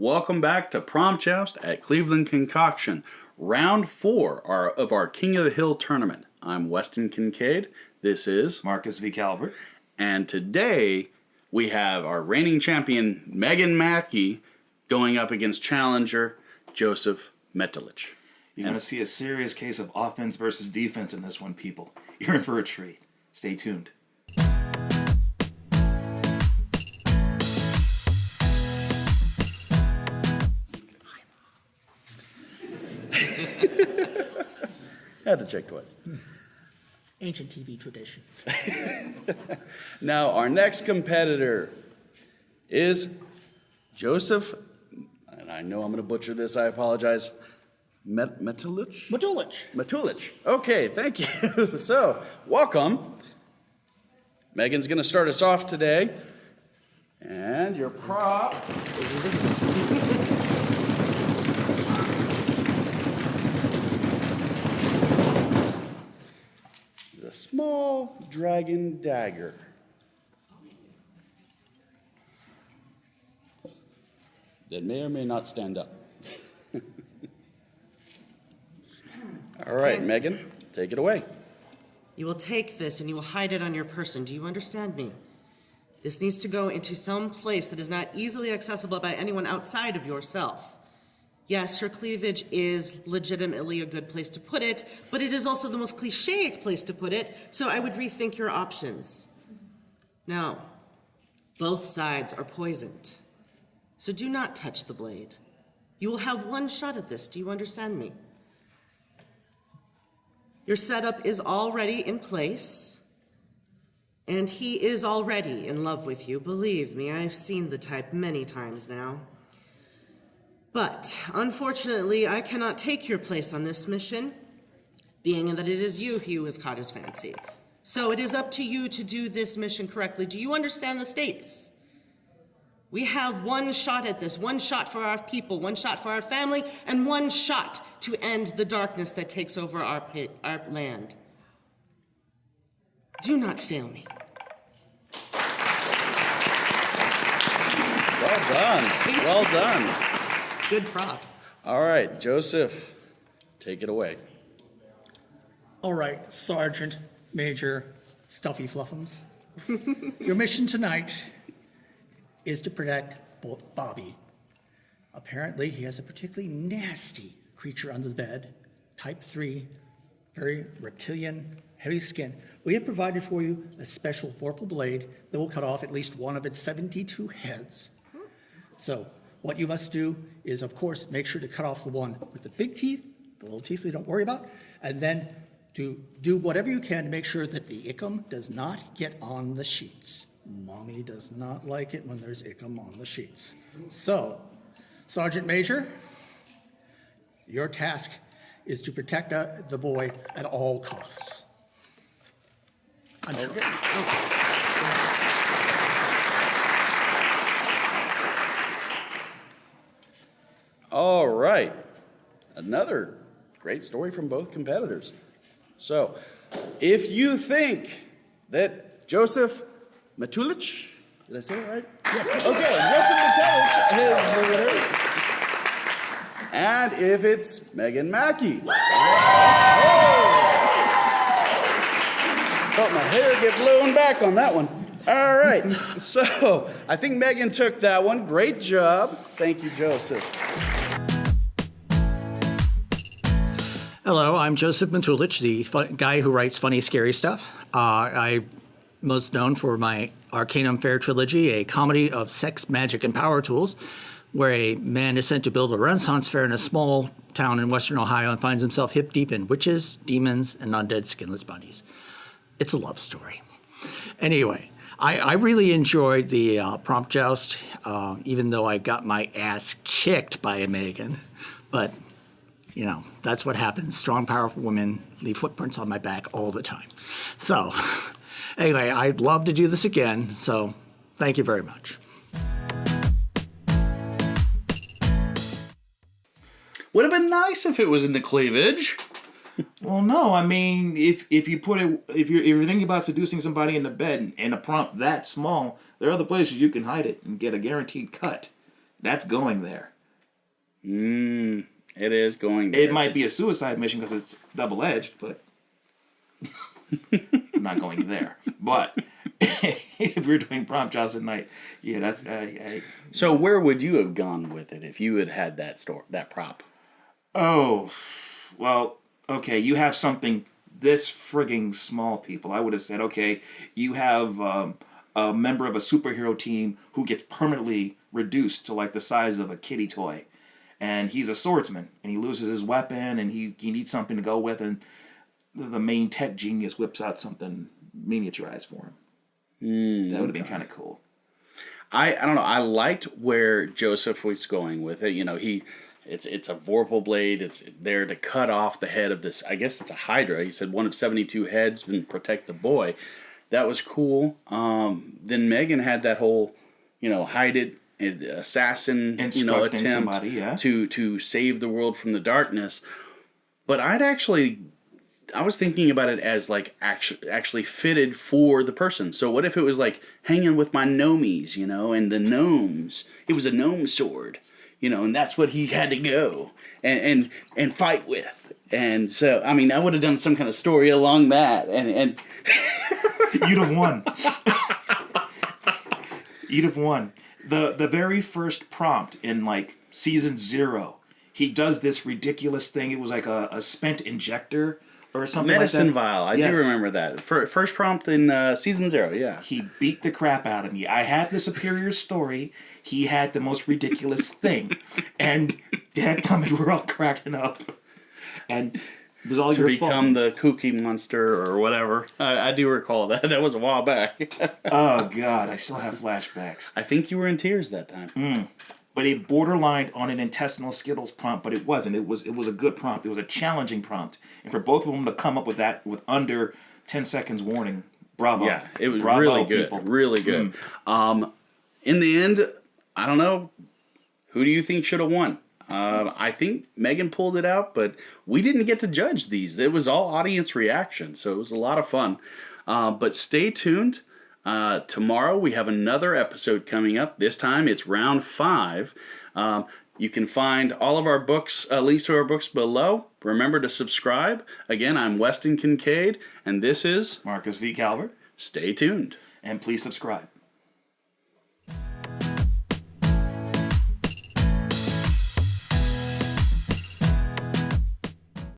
Welcome back to Prompt Joust at Cleveland Concoction, round 4 of our King of the Hill tournament. I'm Weston Kincaid. This is Marcus V. Calvert. And today we have our reigning champion Megan Mackie going up against challenger Josef Matulich. You're going to see a serious case of offense versus defense in this one, people. You're in for a treat. Stay tuned. Had to check twice. Ancient TV tradition. Now, our next competitor is Josef, and I know I'm going to butcher this, I apologize, Matulich? Matulich. Matulich. Okay, thank you. So, welcome. Megan's going to start us off today. And your prop is a small Dragon Dagger. That may or may not stand up. All right, Okay. Megan, take it away. You will take this and you will hide it on your person. Do you understand me? This needs to go into some place that is not easily accessible by anyone outside of yourself. Yes, her cleavage is legitimately a good place to put it, but it is also the most clichéic place to put it, so I would rethink your options. Now, both sides are poisoned, so do not touch the blade. You will have one shot at this. Do you understand me? Your setup is already in place, and he is already in love with you. Believe me, I've seen the type many times now. But, unfortunately, I cannot take your place on this mission, being that it is you who has caught his fancy. So it is up to you to do this mission correctly. Do you understand the stakes? We have one shot at this, one shot for our people, one shot for our family, and one shot to end the darkness that takes over our land. Do not fail me. Well done. Well done. Good prop. All right, Josef, take it away. All right, Sergeant Major Stuffy Fluffums. Your mission tonight is to protect Bobby. Apparently, he has a particularly nasty creature under the bed, type 3, very reptilian, heavy skin. We have provided for you a special vorpal blade that will cut off at least one of its 72 heads. So, what you must do is, of course, make sure to cut off the one with the big teeth, the little teeth we don't worry about, and then to do whatever you can to make sure that the ickum does not get on the sheets. Mommy does not like it when there's ickum on the sheets. So, Sergeant Major, your task is to protect the boy at all costs. All right. Another great story from both competitors. So, if you think that Josef Matulich, did I say it right? Yes. Okay, Josef Matulich is the winner. And if it's Megan Mackie. Oh! Felt my hair get blown back on that one. All right, so I think Megan took that one. Great job. Thank you, Josef. Hello, I'm Josef Matulich, the guy who writes funny, scary stuff. I'm most known for my Arcanum Fair trilogy, a comedy of sex, magic, and power tools, where a man is sent to build a Renaissance fair in a small town in western Ohio and finds himself hip deep in witches, demons, and undead skinless bunnies. It's a love story. Anyway, I really enjoyed the Prompt Joust, even though I got my ass kicked by a Megan. But, you know, that's what happens. Strong, powerful women leave footprints on my back all the time. So, anyway, I'd love to do this again, so thank you very much. Would have been nice if it was in the cleavage. Well, no, I mean, if you put it, if you're thinking about seducing somebody in the bed and a prompt that small, there are other places you can hide it and get a guaranteed cut. That's going there. It is going there. It might be a suicide mission because it's double-edged, but I'm not going there. But if we're doing Prompt Joust at night, yeah, that's... So where would you have gone with it if you had that prop? Oh, well, okay, you have something this frigging small, people. I would have said, okay, you have a member of a superhero team who gets permanently reduced to like the size of a kitty toy. And he's a swordsman, and he loses his weapon, and he needs something to go with, and the main tech genius whips out something miniaturized for him. That would have been kind of cool. I don't know. I liked where Joseph was going with it. You know, it's a vorpal blade. It's there to cut off the head of this. I guess it's a Hydra. He said one of 72 heads and protect the boy. That was cool. Then Megan had that whole, hide it, assassin, Instructing attempt somebody, yeah. to save the world from the darkness. But I was thinking about it as like actually fitted for the person. So what if it was like hanging with my gnomies, and the gnomes? It was a gnome sword, and that's what he had to go and fight with. And so, I mean, I would have done some kind of story along that, and You'd have won. You'd have won. The very first prompt in like season 0, he does this ridiculous thing. It was like a spent injector or something medicine like that. vial. I do remember that. First prompt in season 0, yeah. He beat the crap out of me. I had the superior story. He had the most ridiculous thing. And dadgummit, we're all cracking up. And it was all To your become fault. the kooky monster or whatever. I do recall that. That was a while back. Oh, God. I still have flashbacks. I think you were in tears that time. But it borderlined on an intestinal Skittles prompt, but it wasn't. It was a good prompt. It was a challenging prompt. And for both of them to come up with that with under 10 seconds warning, bravo. Yeah, it was Bravo, really good. people. Really good. In the end, I don't know. Who do you think should have won? I think Megan pulled it out, but we didn't get to judge these. It was all audience reaction, so it was a lot of fun. But stay tuned. Tomorrow we have another episode coming up. This time it's round 5. You can find all of our books, links to our books below. Remember to subscribe. Again, I'm Weston Kincaid, and this is Marcus V. Calvert. Stay tuned. And please subscribe.